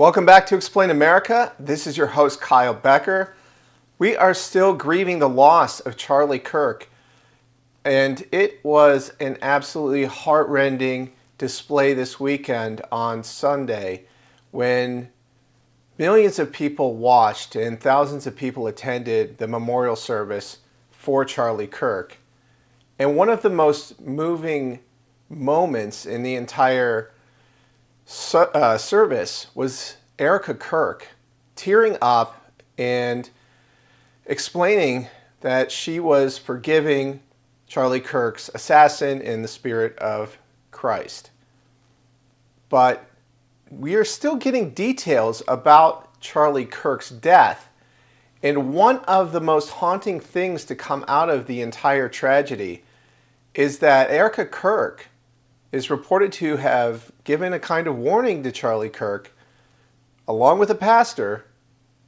Welcome back to Explain America. This is your host, Kyle Becker. We are still grieving the loss of Charlie Kirk, and it was an absolutely heartrending display this weekend on Sunday when millions of people watched and thousands of people attended the memorial service for Charlie Kirk. And one of the most moving moments in the entire service was Erika Kirk tearing up and explaining that she was forgiving Charlie Kirk's assassin in the spirit of Christ. But we are still getting details about Charlie Kirk's death, and one of the most haunting things to come out of the entire tragedy is that Erika Kirk is reported to have given a kind of warning to Charlie Kirk, along with a pastor,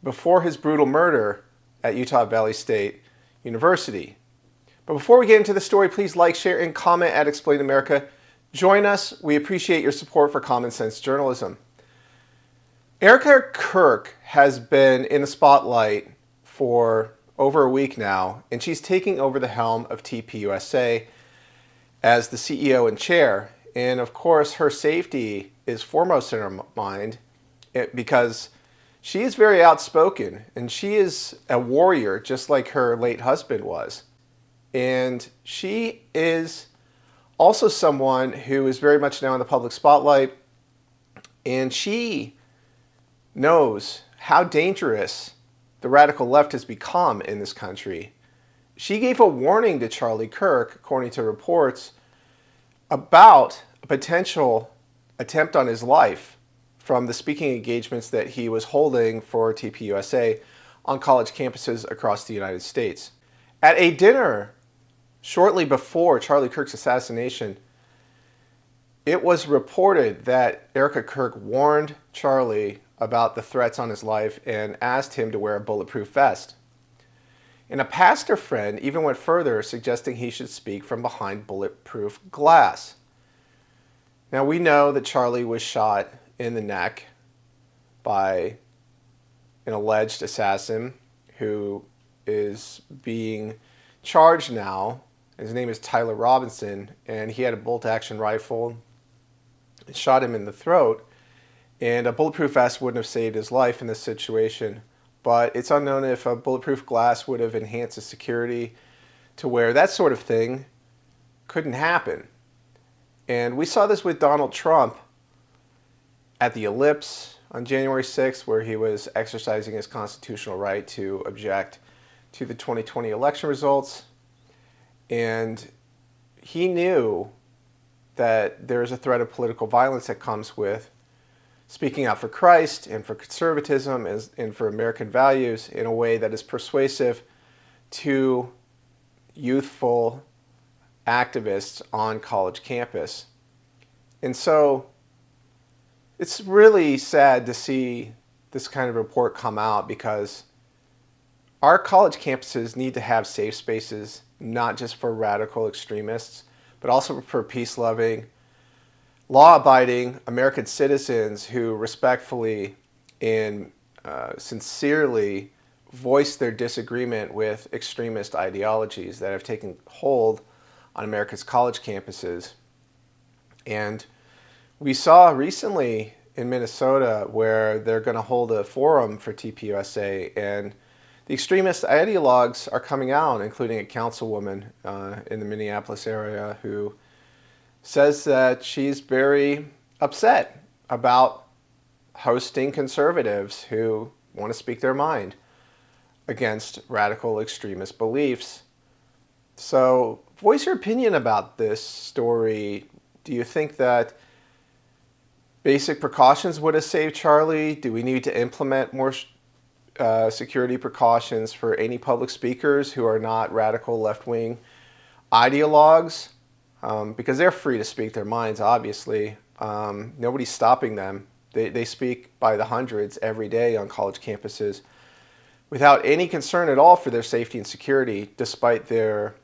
before his brutal murder at Utah Valley State University. But before we get into the story, please like, share, and comment at Explain America. Join us. We appreciate your support for common sense journalism. Erika Kirk has been in the spotlight for over a week now, and she's taking over the helm of TPUSA as the CEO and chair. And of course, her safety is foremost in her mind because she is very outspoken and she is a warrior just like her late husband was. And she is also someone who is very much now in the public spotlight, and she knows how dangerous the radical left has become in this country. She gave a warning to Charlie Kirk, according to reports, about a potential attempt on his life from the speaking engagements that he was holding for TPUSA on college campuses across the United States. At a dinner shortly before Charlie Kirk's assassination, it was reported that Erika Kirk warned Charlie about the threats on his life and asked him to wear a bulletproof vest. And a pastor friend even went further, suggesting he should speak from behind bulletproof glass. Now, we know that Charlie was shot in the neck by an alleged assassin who is being charged now. His name is Tyler Robinson, and he had a bolt-action rifle. It shot him in the throat, and a bulletproof vest wouldn't have saved his life in this situation. But it's unknown if a bulletproof glass would have enhanced his security to where that sort of thing couldn't happen. And we saw this with Donald Trump at the Ellipse on January 6th, where he was exercising his constitutional right to object to the 2020 election results. And he knew that there is a threat of political violence that comes with speaking out for Christ and for conservatism and for American values in a way that is persuasive to youthful activists on college campus. And so it's really sad to see this kind of report come out, because our college campuses need to have safe spaces, not just for radical extremists, but also for peace-loving, law-abiding American citizens who respectfully and sincerely voice their disagreement with extremist ideologies that have taken hold on America's college campuses. And we saw recently in Minnesota where they're going to hold a forum for TPUSA, and the extremist ideologues are coming out, including a councilwoman in the Minneapolis area who says that she's very upset about hosting conservatives who want to speak their mind against radical extremist beliefs. So, voice your opinion about this story. Do you think that basic precautions would have saved Charlie? Do we need to implement more security precautions for any public speakers who are not radical left-wing ideologues? Because they're free to speak their minds, obviously. Nobody's stopping them. They speak by the hundreds every day on college campuses without any concern at all for their safety and security, despite their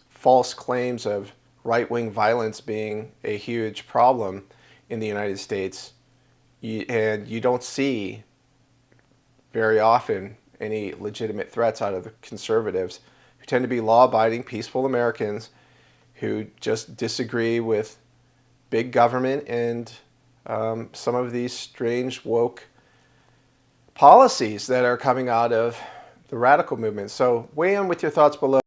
false claims of right-wing violence being a huge problem in the United States. and you don't see very often any legitimate threats out of the conservatives, who tend to be law-abiding, peaceful Americans who just disagree with big government and some of these strange woke policies that are coming out of the radical movement. So weigh in with your thoughts below.